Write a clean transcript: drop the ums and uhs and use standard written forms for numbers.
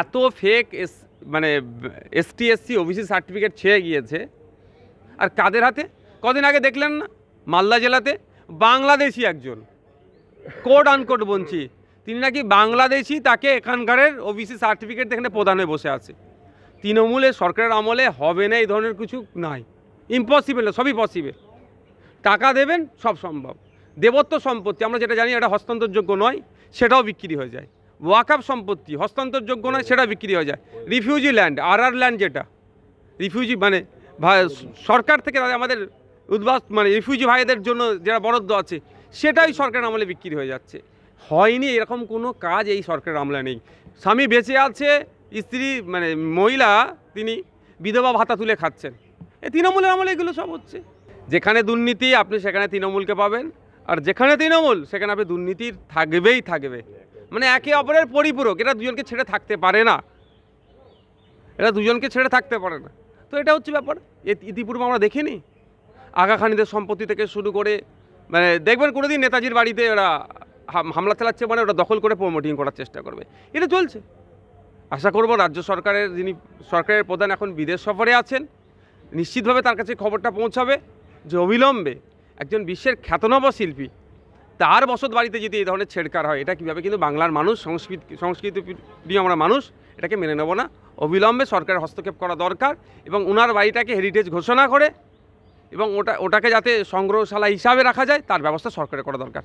এত ফেক মানে ST SC OBC certificate ছেয়ে গিয়েছে। আর কাদের হাতে? কদিন আগে দেখলেন না মালদা জেলাতে বাংলাদেশি একজন কোড আনকোড বঞ্চি, তিনি নাকি বাংলাদেশি, তাকে এখানকারের ওবিসি সার্টিফিকেট এখানে প্রদান হয়ে বসে আছে। তৃণমূলের সরকারের আমলে হবে না এই ধরনের কিছু নাই, ইম্পসিবল না, সবই পসিবল। টাকা দেবেন সব সম্ভব। দেবত্ব সম্পত্তি আমরা যেটা জানি এটা হস্তান্তরযোগ্য নয়, সেটাও বিক্রি হয়ে যায়। ওয়াকআপ সম্পত্তি হস্তান্তরযোগ্য নয়, সেটা বিক্রি হয়ে যায়। রিফিউজি ল্যান্ড, আর ল্যান্ড, যেটা রিফিউজি মানে সরকার থেকে আমাদের উদ্বাস মানে রিফিউজি ভাইদের জন্য যারা বরাদ্দ আছে, সেটাই সরকারের আমলে বিক্রি হয়ে যাচ্ছে। হয়নি এরকম কোনো কাজ এই সরকারের আমলে নেই। স্বামী বেঁচে আছে, স্ত্রী মানে মহিলা তিনি বিধবা ভাতা তুলে খাচ্ছেন। এই তৃণমূলের আমলে এগুলো সব হচ্ছে। যেখানে দুর্নীতি আপনি সেখানে তৃণমূলকে পাবেন, আর যেখানে তৃণমূল সেখানে আপনি দুর্নীতির থাকবেই থাকবে। মানে একে অপরের পরিপূরক, এরা দুজনকে ছেড়ে থাকতে পারে না, তো এটা হচ্ছে ব্যাপার। ইতিপূর্বে আমরা দেখিনি আগা খানিদের সম্পত্তি থেকে শুরু করে, মানে দেখবেন কোনোদিন নেতাজির বাড়িতে ওরা হামলা চালাচ্ছে, মানে ওরা দখল করে প্রমোটিং করার চেষ্টা করবে, এটা চলছে। আশা করব রাজ্য সরকারের যিনি সরকারের প্রধান এখন বিদেশ সফরে আছেন, নিশ্চিতভাবে তার কাছে খবরটা পৌঁছাবে যে অবিলম্বে একজন বিশ্বের খ্যাতনামা শিল্পী তার বসত বাড়িতে যদি এই ধরনের ছেড়কার হয়, এটা কীভাবে কিন্তু বাংলার মানুষ সংস্কৃতি প্রিয় আমরা মানুষ এটাকে মেনে নেব না। অবিলম্বে সরকারের হস্তক্ষেপ করা দরকার এবং ওনার বাড়িটাকে হেরিটেজ ঘোষণা করে এবং ওটাকে যাতে সংগ্রহশালা হিসাবে রাখা যায় তার ব্যবস্থা সরকারের করা দরকার।